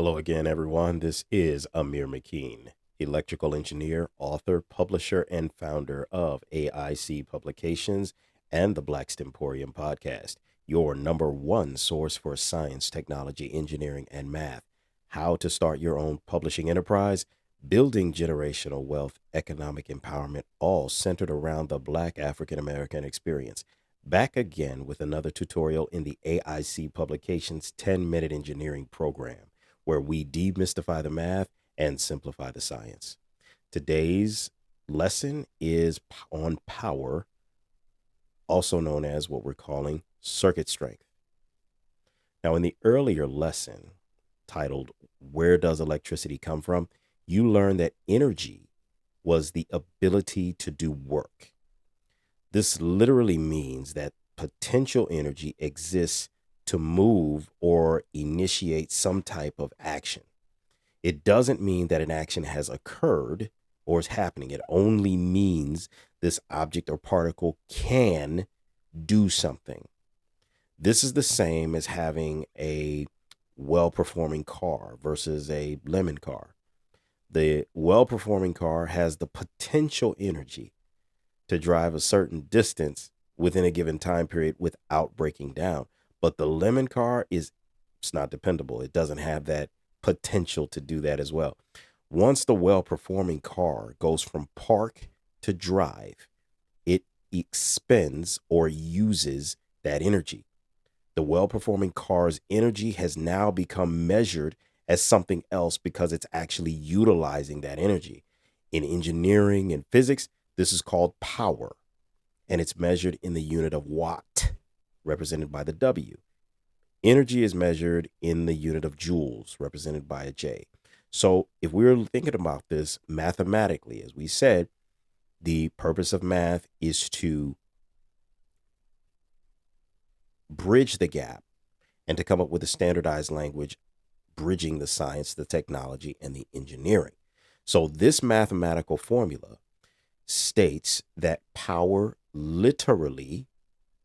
Hello again, everyone. This is Amir McKean, electrical engineer, author, publisher, and founder of AIC Publications and the Black Stemporium podcast, your number one source for science, technology, engineering, and math. How to start your own publishing enterprise, building generational wealth, economic empowerment, all centered around the Black African American experience. Back again with another tutorial in the AIC Publications 10-minute engineering program where we demystify the math and simplify the science. Today's lesson is on power, also known as what we're calling circuit strength. Now, in the earlier lesson titled, Where Does Electricity Come From? You learned that energy was the ability to do work. This literally means that potential energy exists to move or initiate some type of action. It doesn't mean that an action has occurred or is happening. It only means this object or particle can do something. This is the same as having a well performing car versus a lemon car. The well performing car has the potential energy to drive a certain distance within a given time period without breaking down. But the lemon car it's not dependable. It doesn't have that potential to do that as well. Once the well performing car goes from park to drive, it expends or uses that energy. The well performing car's energy has now become measured as something else because it's actually utilizing that energy. In engineering and physics, this is called power, and it's measured in the unit of watt, represented by the W. Energy is measured in the unit of joules, represented by a J. So if we're thinking about this mathematically, as we said, the purpose of math is to bridge the gap and to come up with a standardized language bridging the science, the technology, and the engineering. So this mathematical formula states that power literally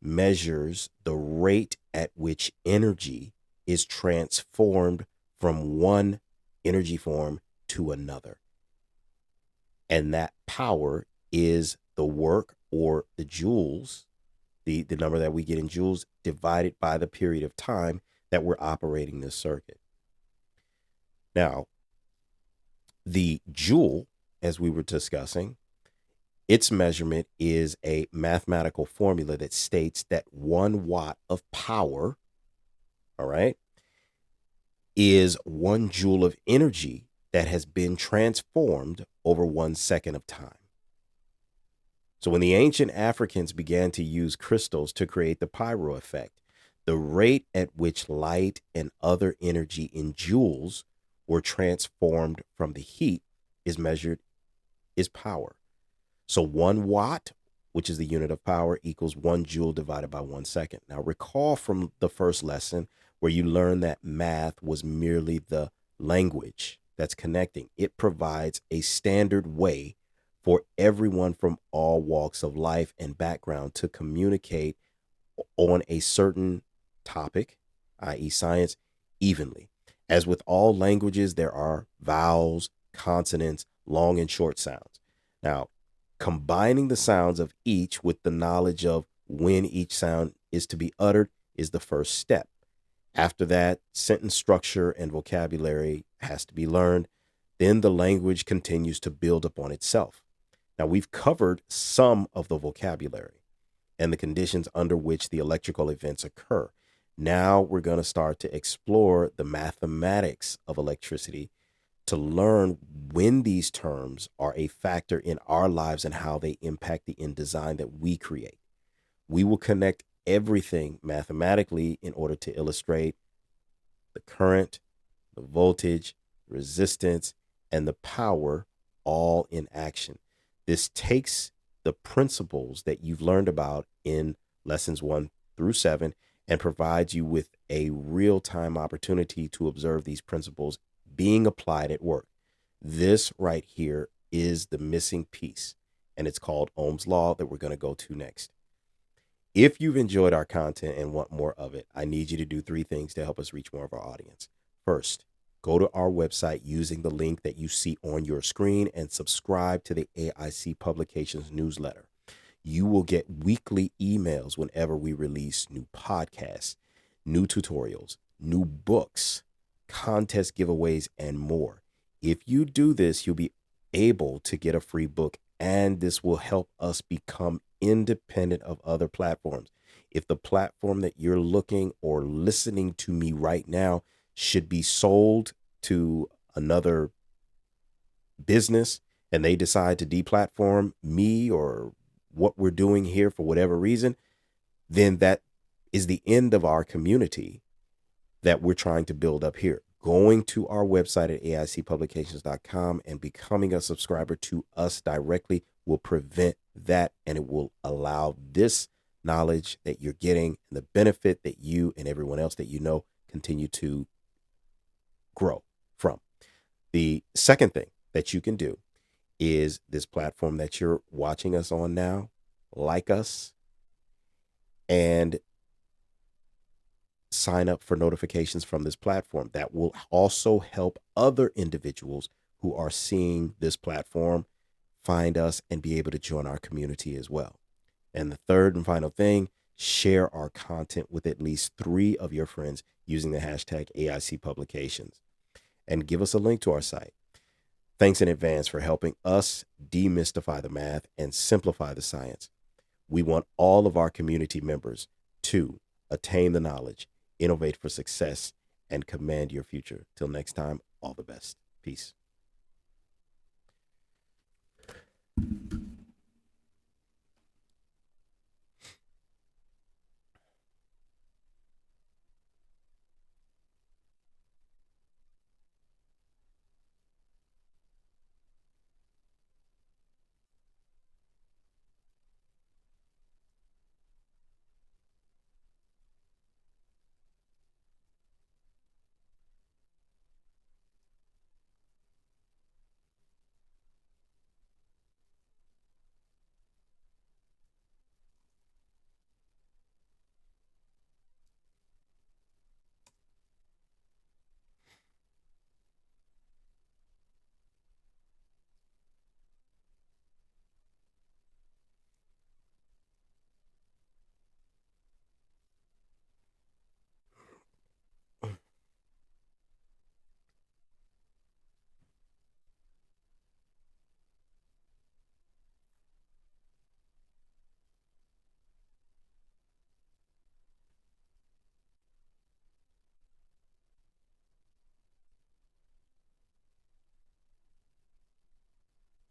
measures the rate at which energy is transformed from one energy form to another. And that power is the work or the joules, the number that we get in joules, divided by the period of time that we're operating this circuit. Now, the joule, as we were discussing, its measurement is a mathematical formula that states that 1 watt of power, all right, is 1 joule of energy that has been transformed over 1 second of time. So when the ancient Africans began to use crystals to create the pyro effect, the rate at which light and other energy in joules were transformed from the heat is measured is power. So 1 watt, which is the unit of power, equals 1 joule divided by 1 second. Now, recall from the first lesson where you learned that math was merely the language that's connecting. It provides a standard way for everyone from all walks of life and background to communicate on a certain topic, i.e., science, evenly. As with all languages, there are vowels, consonants, long and short sounds. Now, combining the sounds of each with the knowledge of when each sound is to be uttered is the first step. After that, sentence structure and vocabulary has to be learned. Then the language continues to build upon itself. Now, we've covered some of the vocabulary and the conditions under which the electrical events occur. Now we're going to start to explore the mathematics of electricity to learn when these terms are a factor in our lives and how they impact the end design that we create. We will connect everything mathematically in order to illustrate the current, the voltage, resistance, and the power all in action. This takes the principles that you've learned about in lessons 1 through 7 and provides you with a real-time opportunity to observe these principles being applied at work. This right here is the missing piece, and it's called Ohm's Law that we're going to go to next. If you've enjoyed our content and want more of it, I need you to do 3 things to help us reach more of our audience. First, Go to our website using the link that you see on your screen and subscribe to the AIC Publications newsletter. You will get weekly emails whenever we release new podcasts, new tutorials, new books, contest giveaways, and more. If you do this, you'll be able to get a free book, and this will help us become independent of other platforms. If the platform that you're looking or listening to me right now should be sold to another business and they decide to deplatform me or what we're doing here for whatever reason, then that is the end of our community that we're trying to build up here. Going to our website at aicpublications.com and becoming a subscriber to us directly will prevent that, and it will allow this knowledge that you're getting and the benefit that you and everyone else that you know continue to grow from. The second thing that you can do is this platform that you're watching us on now, like us, and sign up for notifications from this platform. That will also help other individuals who are seeing this platform find us and be able to join our community as well. And the third and final thing, share our content with at least 3 of your friends using the hashtag AIC Publications and give us a link to our site. Thanks in advance for helping us demystify the math and simplify the science. We want all of our community members to attain the knowledge, innovate for success, and command your future. Till next time, all the best. Peace.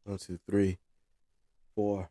One, two, three, four.